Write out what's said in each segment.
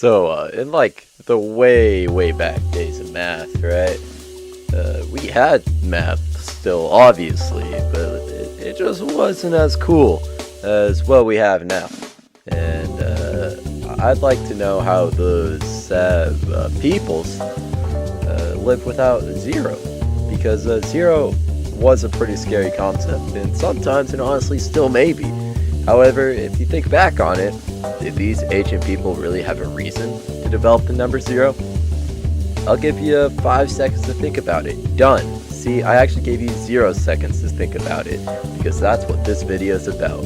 In like the way back days of math, right? We had math still, obviously, but it just wasn't as cool as what we have now. And I'd like to know how those peoples live without zero, because zero was a pretty scary concept, and sometimes it honestly still may be. However, if you think back on it, did these ancient people really have a reason to develop the number zero? I'll give you 5 seconds to think about it. Done. See, I actually gave you 0 seconds to think about it, because that's what this video is about.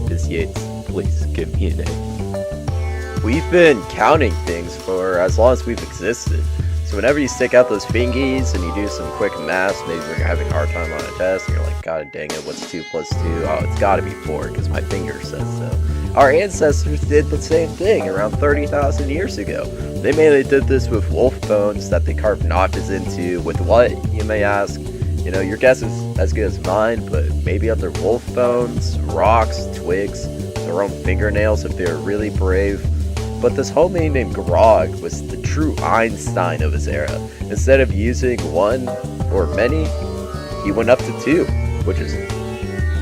Ms. Yates, please give me an A. We've been counting things for as long as we've existed. So whenever you stick out those fingies and you do some quick math, maybe when you're having a hard time on a test and you're like, God dang it, what's 2 plus 2? Oh, it's gotta be 4 because my finger says so. Our ancestors did the same thing around 30,000 years ago. They mainly did this with wolf bones that they carved notches into. With what, you may ask? You know, your guess is as good as mine, but maybe other wolf bones, rocks, twigs, their own fingernails if they're really brave. But this homie named Grog was the true Einstein of his era. Instead of using 1 or many, he went up to 2, which is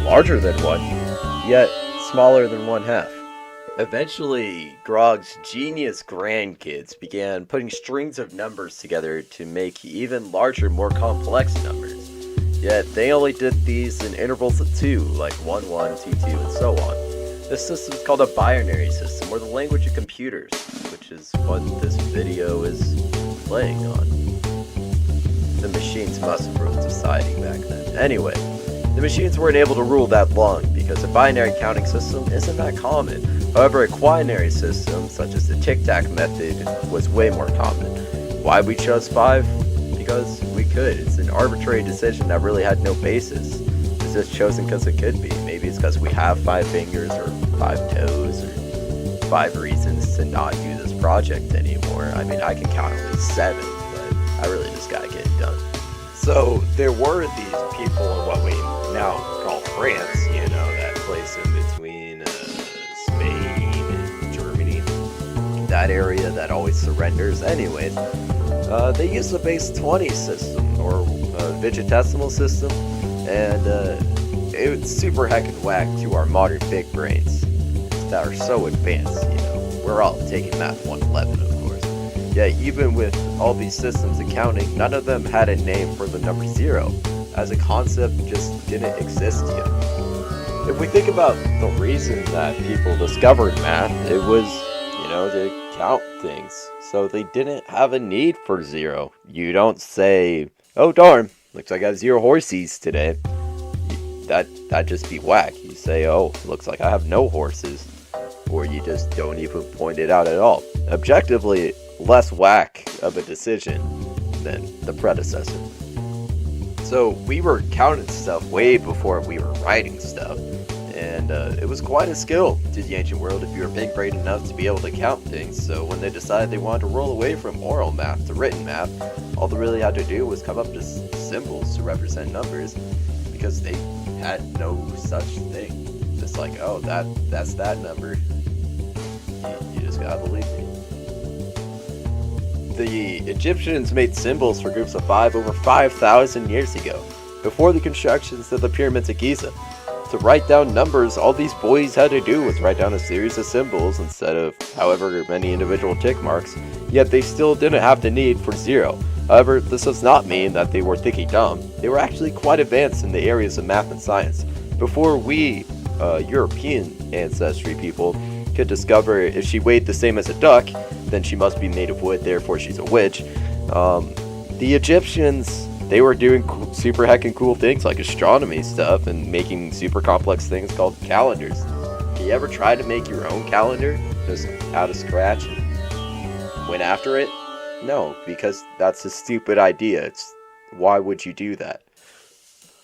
larger than 1, yet smaller than 1/2. Eventually, Grog's genius grandkids began putting strings of numbers together to make even larger, more complex numbers. Yet they only did these in intervals of 2, like 1, 1, 2, 2, and so on. This system is called a binary system, or the language of computers, which is what this video is playing on. The machines must have ruled society back then. Anyway, the machines weren't able to rule that long because a binary counting system isn't that common. However, a quinary system, such as the tic-tac method, was way more common. Why we chose 5? Because we could. It's an arbitrary decision that really had no basis. It's just chosen because it could be. Maybe it's because we have 5 fingers or 5 toes or 5 reasons to not do this project anymore. I mean, I can count at least 7, but I really just gotta get it done. So there were these people in what we now call France, you know, that place in between Spain and Germany, that area that always surrenders. Anyways, they used the base 20 system, or vigitesimal system, and it's super heckin' whack to our modern big brains that are so advanced, you know. We're all taking math 111, of course. Yet even with all these systems accounting, none of them had a name for the number 0, as a concept just didn't exist yet. If we think about the reason that people discovered math, it was, you know, to count things. So they didn't have a need for 0. You don't say, oh darn, looks like I have 0 horses today. That'd just be whack. You say, oh, looks like I have no horses. Or you just don't even point it out at all. Objectively, less whack of a decision than the predecessor. So we were counting stuff way before we were writing stuff. And it was quite a skill to the ancient world if you were big-brained enough to be able to count things. So when they decided they wanted to roll away from oral math to written math, all they really had to do was come up with symbols to represent numbers, because they had no such thing. Just like, oh, that's that number. You just gotta believe me. The Egyptians made symbols for groups of 5 over 5,000 years ago, before the constructions of the pyramids of Giza. To write down numbers, all these boys had to do was write down a series of symbols instead of however many individual tick marks, yet they still didn't have the need for 0. However, this does not mean that they were thinking dumb. They were actually quite advanced in the areas of math and science. Before we, European ancestry people, could discover if she weighed the same as a duck, then she must be made of wood, therefore she's a witch. The Egyptians, they were doing super heckin' cool things like astronomy stuff and making super complex things called calendars. Have you ever tried to make your own calendar just out of scratch and went after it? No, because that's a stupid idea. Why would you do that?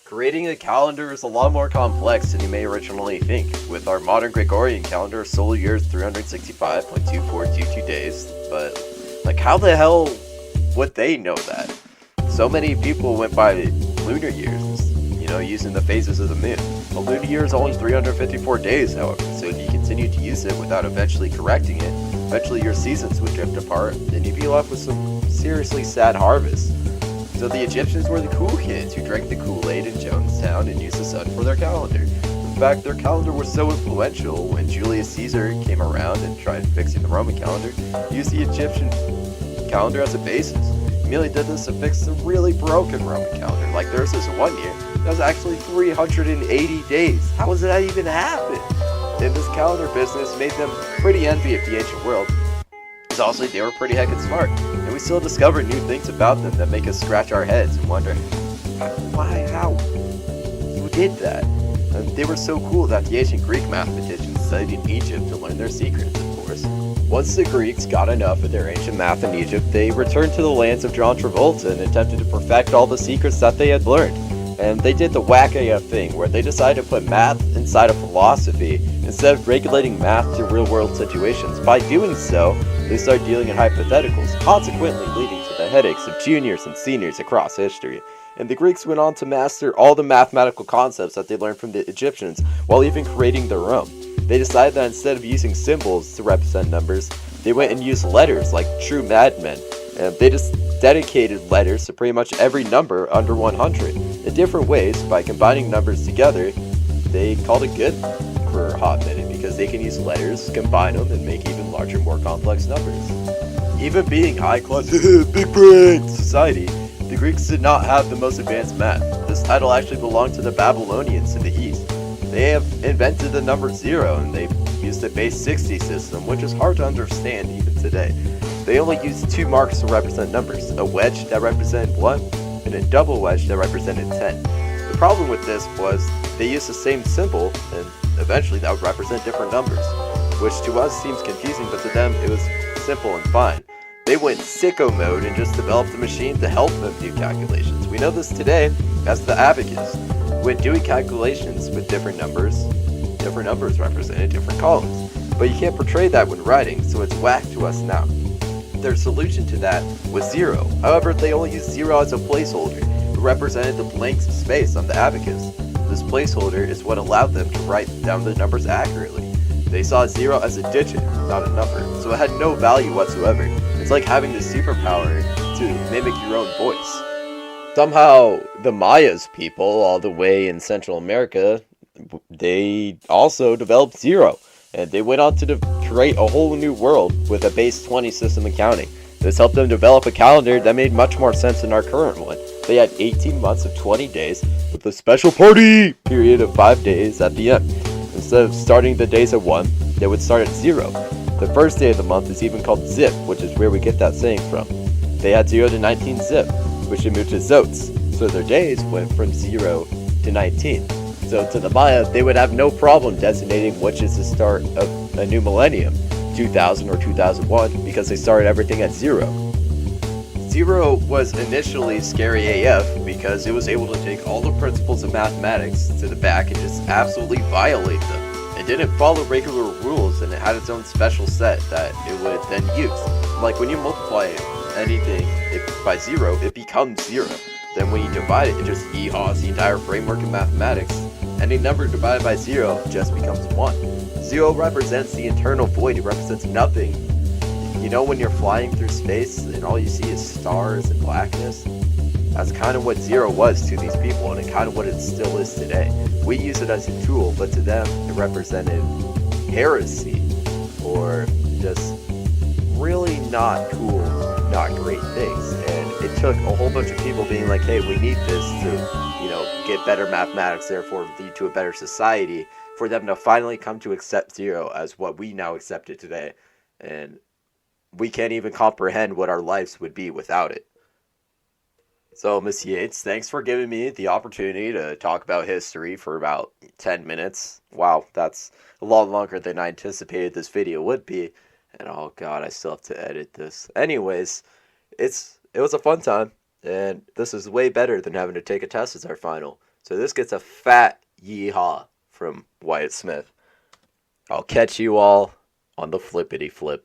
Creating a calendar is a lot more complex than you may originally think. With our modern Gregorian calendar, a solar year is 365.2422 days, but like how the hell would they know that? So many people went by lunar years, you know, using the phases of the moon. A lunar year is only 354 days, however, so you can continued to use it without eventually correcting it, eventually your seasons would drift apart, and you'd be left with some seriously sad harvests. So the Egyptians were the cool kids who drank the Kool-Aid in Jonestown and used the sun for their calendar. In fact, their calendar was so influential when Julius Caesar came around and tried fixing the Roman calendar, he used the Egyptian calendar as a basis. He merely did this to fix the really broken Roman calendar. Like there's this one year that was actually 380 days. How does that even happen? And this calendar business made them pretty envy of the ancient world. Because also they were pretty heckin' smart. And we still discover new things about them that make us scratch our heads and wonder, why, how? Who did that? And they were so cool that the ancient Greek mathematicians studied in Egypt to learn their secrets, of course. Once the Greeks got enough of their ancient math in Egypt, they returned to the lands of John Travolta and attempted to perfect all the secrets that they had learned. And they did the whack AF thing, where they decided to put math inside of philosophy instead of regulating math to real-world situations. By doing so, they started dealing in hypotheticals, consequently leading to the headaches of juniors and seniors across history. And the Greeks went on to master all the mathematical concepts that they learned from the Egyptians, while even creating their own. They decided that instead of using symbols to represent numbers, they went and used letters like true madmen. And they just dedicated letters to pretty much every number under 100. In different ways, by combining numbers together, they called it good for a hot minute, because they can use letters, combine them, and make even larger, more complex numbers. Even being high-class, big brain society, the Greeks did not have the most advanced math. This title actually belonged to the Babylonians in the east. They have invented the number 0, and they used the base 60 system, which is hard to understand even today. They only used 2 marks to represent numbers, a wedge that represented 1, and a double wedge that represented 10. The problem with this was they used the same symbol, and eventually that would represent different numbers, which to us seems confusing, but to them it was simple and fine. They went sicko mode and just developed a machine to help them do calculations. We know this today as the abacus. When doing calculations with different numbers represented different columns. But you can't portray that when writing, so it's whack to us now. Their solution to that was 0. However, they only used 0 as a placeholder. It represented the blank space on the abacus. This placeholder is what allowed them to write down the numbers accurately. They saw 0 as a digit, not a number, so it had no value whatsoever. It's like having the superpower to mimic your own voice. Somehow, the Mayas people, all the way in Central America, they also developed 0. And they went on to create a whole new world with a base 20 system of counting. This helped them develop a calendar that made much more sense than our current one. They had 18 months of 20 days with a special party period of 5 days at the end. Instead of starting the days at 1, they would start at 0. The first day of the month is even called Zip, which is where we get that saying from. They had 0 to 19 Zip, which they moved to Zotes, so their days went from 0 to 19. So to the Maya, they would have no problem designating which is the start of a new millennium, 2000 or 2001, because they started everything at 0. 0 was initially scary AF because it was able to take all the principles of mathematics to the back and just absolutely violate them. It didn't follow regular rules, and it had its own special set that it would then use. Like when you multiply anything by 0, it becomes 0. Then when you divide it, it just yeehaws the entire framework of mathematics. Any number divided by 0 just becomes 1. 0 represents the eternal void. It represents nothing. You know when you're flying through space and all you see is stars and blackness? That's kind of what 0 was to these people, and kind of what it still is today. We use it as a tool, but to them it represented heresy, or just really not cool, not great things. And it took a whole bunch of people being like, hey, we need this to, get better mathematics, therefore lead to a better society, for them to finally come to accept 0 as what we now accept it today. And we can't even comprehend what our lives would be without it. So, Miss Yates, thanks for giving me the opportunity to talk about history for about 10 minutes. Wow, that's a lot longer than I anticipated this video would be. And oh god, I still have to edit this. Anyways, it was a fun time. And this is way better than having to take a test as our final. So this gets a fat yeehaw from Wyatt Smith. I'll catch you all on the flippity flip.